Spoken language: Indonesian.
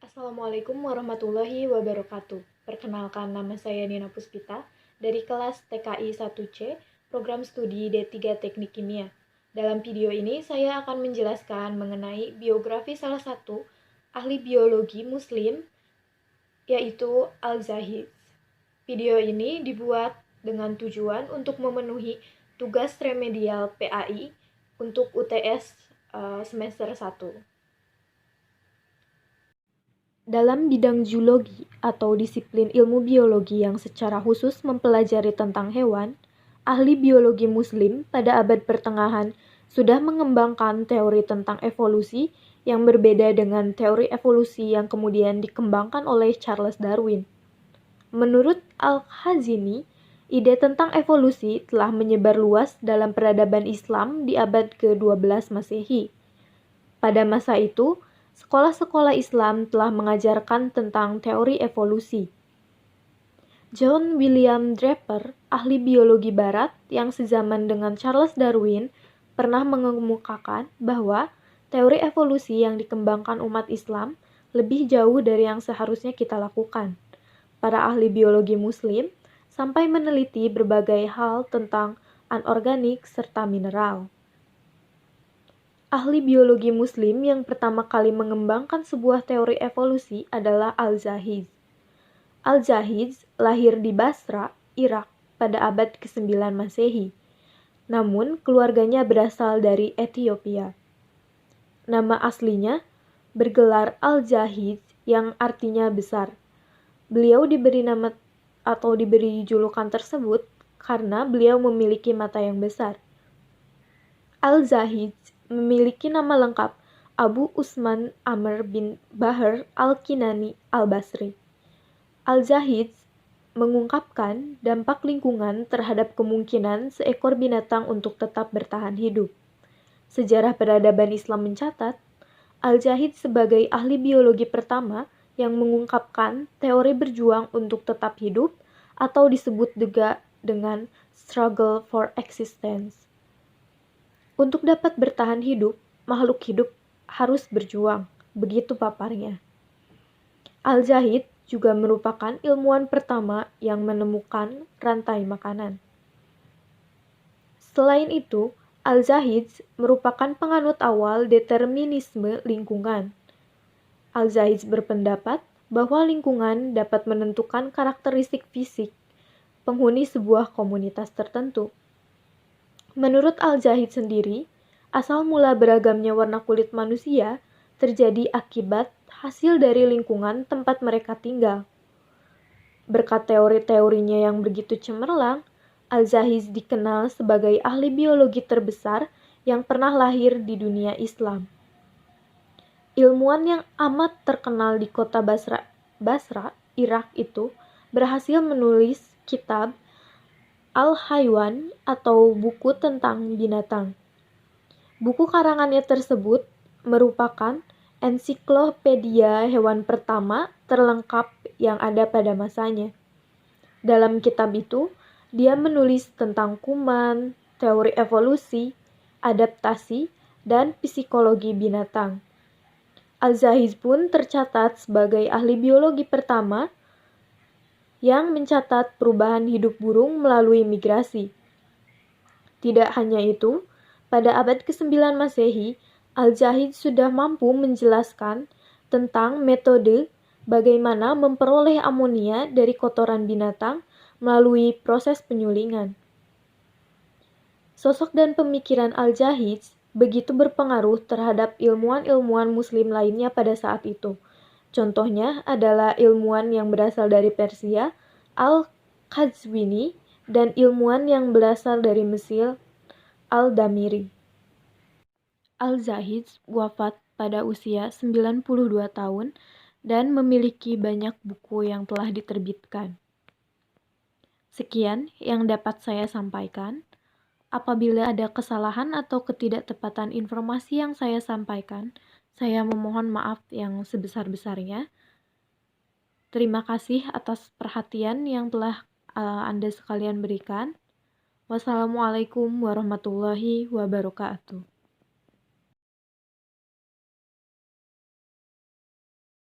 Assalamualaikum warahmatullahi wabarakatuh. Perkenalkan, nama saya Nina Puspita dari kelas TKI 1C, program studi D3 Teknik Kimia. Dalam video ini, saya akan menjelaskan mengenai biografi salah satu ahli biologi Muslim, yaitu Al-Zahiz. Video ini dibuat dengan tujuan untuk memenuhi tugas remedial PAI untuk UTS semester 1. Dalam bidang zoologi atau disiplin ilmu biologi yang secara khusus mempelajari tentang hewan, ahli biologi Muslim pada abad pertengahan sudah mengembangkan teori tentang evolusi yang berbeda dengan teori evolusi yang kemudian dikembangkan oleh Charles Darwin. Menurut Al-Khazini, ide tentang evolusi telah menyebar luas dalam peradaban Islam di abad ke-12 Masehi. Pada masa itu, sekolah-sekolah Islam telah mengajarkan tentang teori evolusi. John William Draper, ahli biologi barat yang sezaman dengan Charles Darwin, pernah mengemukakan bahwa teori evolusi yang dikembangkan umat Islam lebih jauh dari yang seharusnya kita lakukan. Para ahli biologi Muslim sampai meneliti berbagai hal tentang anorganik serta mineral. Ahli biologi Muslim yang pertama kali mengembangkan sebuah teori evolusi adalah Al-Zahiz. Al-Zahiz lahir di Basra, Irak pada abad ke-9 Masehi. Namun, keluarganya berasal dari Ethiopia. Nama aslinya bergelar Al-Zahiz yang artinya besar. Beliau diberi nama atau diberi julukan tersebut karena beliau memiliki mata yang besar. Al-Zahiz memiliki nama lengkap Abu Usman Amr bin Bahr Al-Kinani Al-Basri. Al-Zahiz mengungkapkan dampak lingkungan terhadap kemungkinan seekor binatang untuk tetap bertahan hidup. Sejarah peradaban Islam mencatat, Al-Zahiz sebagai ahli biologi pertama yang mengungkapkan teori berjuang untuk tetap hidup atau disebut juga dengan struggle for existence. Untuk dapat bertahan hidup, makhluk hidup harus berjuang, begitu paparnya. Al-Zahiz juga merupakan ilmuwan pertama yang menemukan rantai makanan. Selain itu, Al-Zahiz merupakan penganut awal determinisme lingkungan. Al-Zahiz berpendapat bahwa lingkungan dapat menentukan karakteristik fisik penghuni sebuah komunitas tertentu. Menurut Al-Zahiz sendiri, asal mula beragamnya warna kulit manusia terjadi akibat hasil dari lingkungan tempat mereka tinggal. Berkat teori-teorinya yang begitu cemerlang, Al-Zahiz dikenal sebagai ahli biologi terbesar yang pernah lahir di dunia Islam. Ilmuwan yang amat terkenal di kota Basra, Irak itu berhasil menulis kitab Al-Haywan atau buku tentang binatang. Buku karangannya tersebut merupakan ensiklopedia hewan pertama terlengkap yang ada pada masanya. Dalam kitab itu, dia menulis tentang kuman, teori evolusi, adaptasi, dan psikologi binatang. Al-Zahiz pun tercatat sebagai ahli biologi pertama yang mencatat perubahan hidup burung melalui migrasi. Tidak hanya itu, pada abad ke-9 Masehi, Al-Zahiz sudah mampu menjelaskan tentang metode bagaimana memperoleh amonia dari kotoran binatang melalui proses penyulingan. Sosok dan pemikiran Al-Zahiz begitu berpengaruh terhadap ilmuwan-ilmuwan Muslim lainnya pada saat itu. Contohnya adalah ilmuwan yang berasal dari Persia, Al-Qazwini, dan ilmuwan yang berasal dari Mesir, Al-Damiri. Al-Zahiz wafat pada usia 92 tahun dan memiliki banyak buku yang telah diterbitkan. Sekian yang dapat saya sampaikan. Apabila ada kesalahan atau ketidaktepatan informasi yang saya sampaikan, saya memohon maaf yang sebesar-besarnya. Terima kasih atas perhatian yang telah Anda sekalian berikan. Wassalamualaikum warahmatullahi wabarakatuh.